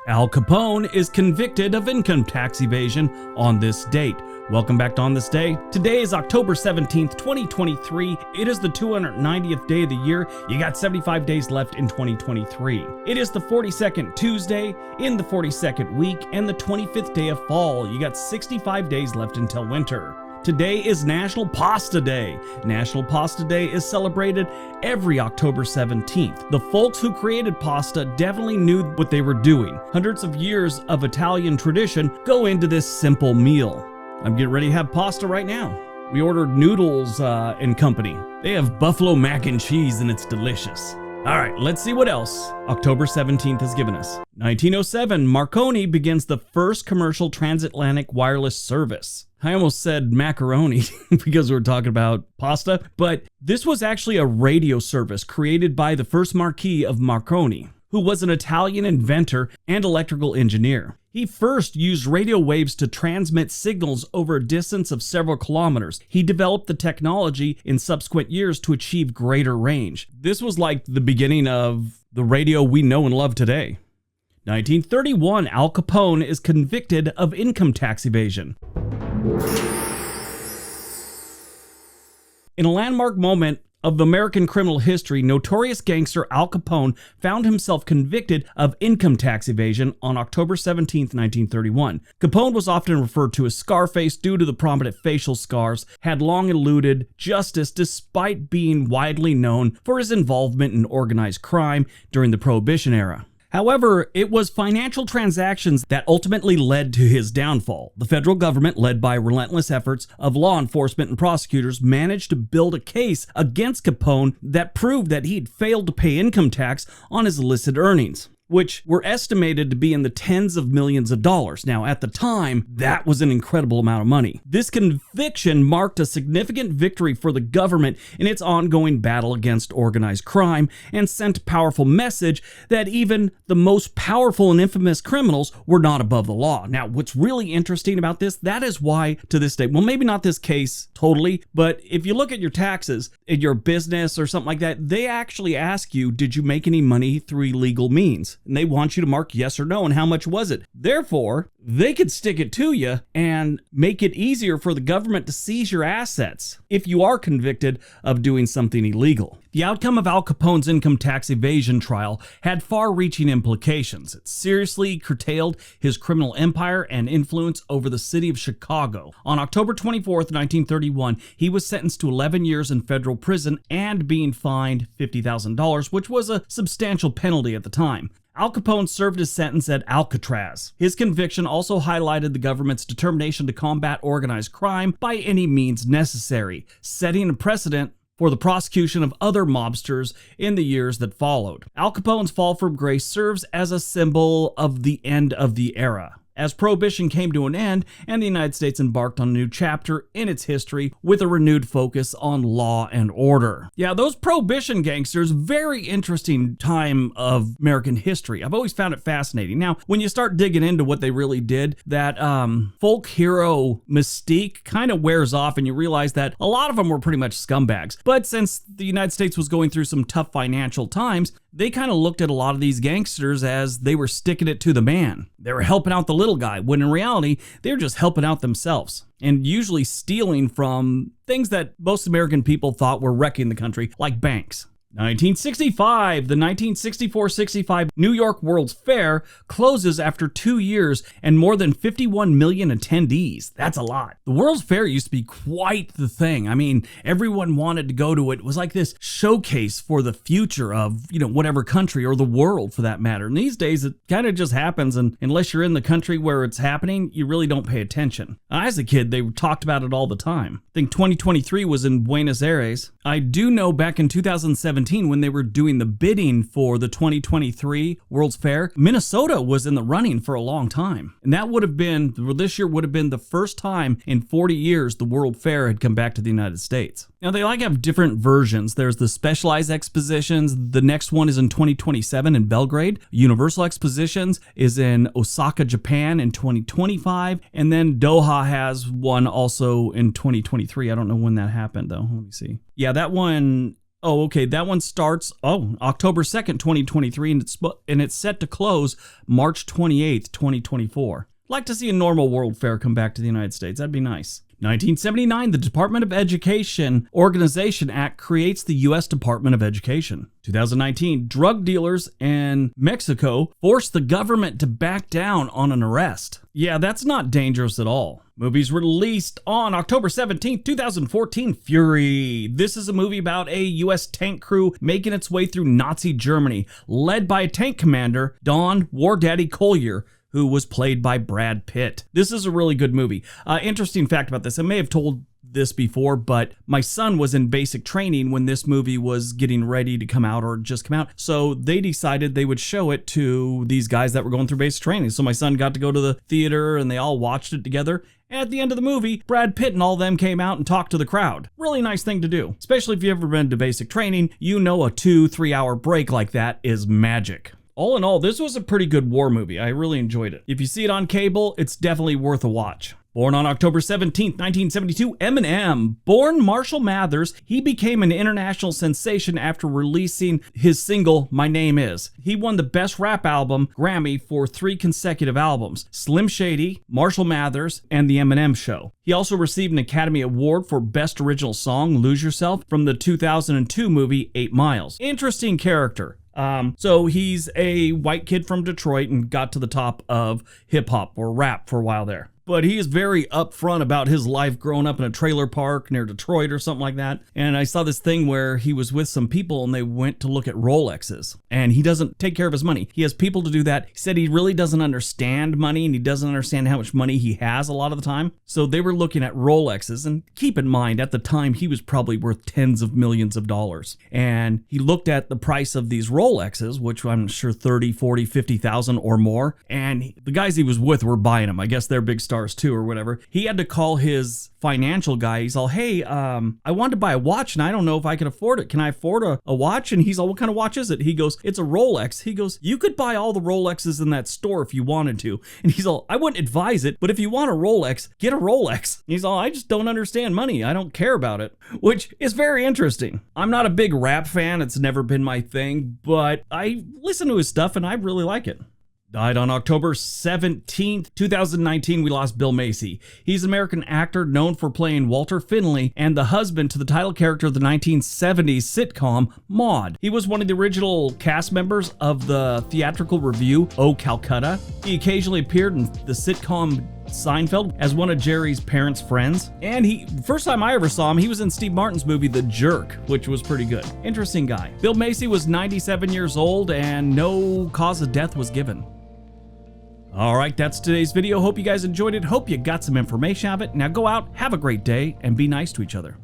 Al Capone is convicted of income tax evasion on this date. Welcome back to On This Day. Today is October 17th, 2023. It is the 290th day of the year. You got 75 days left in 2023. It is the 42nd Tuesday in the 42nd week and the 25th day of fall. You got 65 days left until winter. Today is National Pasta Day. National Pasta Day is celebrated every October 17th. The folks who created pasta definitely knew what they were doing. Hundreds of years of Italian tradition go into this simple meal. I'm getting ready to have pasta right now. We ordered Noodles and Company. They have buffalo mac and cheese and it's delicious. All right, let's see what else October 17th has given us. 1907, Marconi begins the first commercial transatlantic wireless service. I almost said macaroni because we were talking about pasta, but this was actually a radio service created by the first Marquis of Marconi, who was an Italian inventor and electrical engineer. He first used radio waves to transmit signals over a distance of several kilometers. He developed the technology in subsequent years to achieve greater range. This was like the beginning of the radio we know and love today. 1931, Al Capone is convicted of income tax evasion. In a landmark moment of American criminal history, notorious gangster Al Capone found himself convicted of income tax evasion on October 17, 1931. Capone was often referred to as Scarface due to the prominent facial scars, had long eluded justice despite being widely known for his involvement in organized crime during the Prohibition era. However, it was financial transactions that ultimately led to his downfall. The federal government, led by relentless efforts of law enforcement and prosecutors, managed to build a case against Capone that proved that he'd failed to pay income tax on his illicit earnings, which were estimated to be in the tens of millions of dollars. Now, at the time, that was an incredible amount of money. This conviction marked a significant victory for the government in its ongoing battle against organized crime and sent a powerful message that even the most powerful and infamous criminals were not above the law. Now, what's really interesting about this, that is why to this day, well, maybe not this case totally, but if you look at your taxes in your business or something like that, they actually ask you, did you make any money through illegal means? And they want you to mark yes or no, and how much was it? Therefore, they could stick it to you and make it easier for the government to seize your assets if you are convicted of doing something illegal. The outcome of Al Capone's income tax evasion trial had far-reaching implications. It seriously curtailed his criminal empire and influence over the city of Chicago. On October 24th, 1931, he was sentenced to 11 years in federal prison and being fined $50,000, which was a substantial penalty at the time. Al Capone served his sentence at Alcatraz. His conviction also highlighted the government's determination to combat organized crime by any means necessary, setting a precedent for the prosecution of other mobsters in the years that followed. Al Capone's fall from grace serves as a symbol of the end of the era, as Prohibition came to an end and the United States embarked on a new chapter in its history with a renewed focus on law and order. Yeah, those Prohibition gangsters, very interesting time of American history. I've always found it fascinating. Now, when you start digging into what they really did, that folk hero mystique kind of wears off and you realize that a lot of them were pretty much scumbags. But since the United States was going through some tough financial times, they kind of looked at a lot of these gangsters as they were sticking it to the man. They were helping out the little guy, when in reality, they're just helping out themselves and usually stealing from things that most American people thought were wrecking the country, like banks. 1965, the 1964-65 New York World's Fair closes after 2 years and more than 51 million attendees. That's a lot. The World's Fair used to be quite the thing. I mean, everyone wanted to go to it. It was like this showcase for the future of, whatever country or the world for that matter. And these days, it kind of just happens, and unless you're in the country where it's happening, you really don't pay attention. As a kid, they talked about it all the time. I think 2023 was in Buenos Aires. I do know back in 2017, when they were doing the bidding for the 2023 World's Fair, Minnesota was in the running for a long time. And that this year would have been the first time in 40 years the World Fair had come back to the United States. Now, they have different versions. There's the specialized expositions. The next one is in 2027 in Belgrade. Universal Expositions is in Osaka, Japan in 2025. And then Doha has one also in 2023. I don't know when that happened, though. Let me see. Yeah, that one Oh, okay. That one starts October 2nd, 2023, and it's set to close March 28th, 2024. Like to see a normal World Fair come back to the United States. That'd be nice. 1979, the Department of Education Organization Act creates the U.S. Department of Education. 2019, drug dealers in Mexico force the government to back down on an arrest. Yeah, that's not dangerous at all. Movies released on October 17, 2014, Fury. This is a movie about a U.S. tank crew making its way through Nazi Germany, led by a tank commander, Don War Daddy Collier, who was played by Brad Pitt. This is a really good movie. Interesting fact about this, I may have told this before, but my son was in basic training when this movie was getting ready to come out or just come out. So they decided they would show it to these guys that were going through basic training. So my son got to go to the theater and they all watched it together. At the end of the movie, Brad Pitt and all them came out and talked to the crowd. Really nice thing to do. Especially if you've ever been to basic training, you know a 2-3 hour break like that is magic. All in all, this was a pretty good war movie. I really enjoyed it. If you see it on cable, it's definitely worth a watch. Born on October 17, 1972, Eminem. Born Marshall Mathers, he became an international sensation after releasing his single, My Name Is. He won the Best Rap Album Grammy for 3 consecutive albums, Slim Shady, Marshall Mathers, and The Eminem Show. He also received an Academy Award for Best Original Song, Lose Yourself, from the 2002 movie 8 Miles. Interesting character. So he's a white kid from Detroit and got to the top of hip hop or rap for a while there. But he is very upfront about his life growing up in a trailer park near Detroit or something like that. And I saw this thing where he was with some people and they went to look at Rolexes. And he doesn't take care of his money. He has people to do that. He said he really doesn't understand money and he doesn't understand how much money he has a lot of the time. So they were looking at Rolexes. And keep in mind, at the time, he was probably worth tens of millions of dollars. And he looked at the price of these Rolexes, which I'm sure 30, 40, 50,000 or more. And the guys he was with were buying them. I guess they're big stars too or whatever. He had to call his financial guy. He's all, hey, I wanted to buy a watch and I don't know if I can afford it. Can I afford a watch? And he's all, what kind of watch is it? He goes, it's a Rolex. He goes, you could buy all the Rolexes in that store if you wanted to. And he's all, I wouldn't advise it, but if you want a Rolex, get a Rolex. And he's all, I just don't understand money. I don't care about it, which is very interesting. I'm not a big rap fan. It's never been my thing, but I listen to his stuff and I really like it. Died on October 17th, 2019, we lost Bill Macy. He's an American actor known for playing Walter Finley and the husband to the title character of the 1970s sitcom Maude. He was one of the original cast members of the theatrical review, Oh Calcutta. He occasionally appeared in the sitcom Seinfeld as one of Jerry's parents' friends. And first time I ever saw him, he was in Steve Martin's movie The Jerk, which was pretty good. Interesting guy. Bill Macy was 97 years old and no cause of death was given. All right, that's today's video. Hope you guys enjoyed it. Hope you got some information out of it. Now go out, have a great day, and be nice to each other.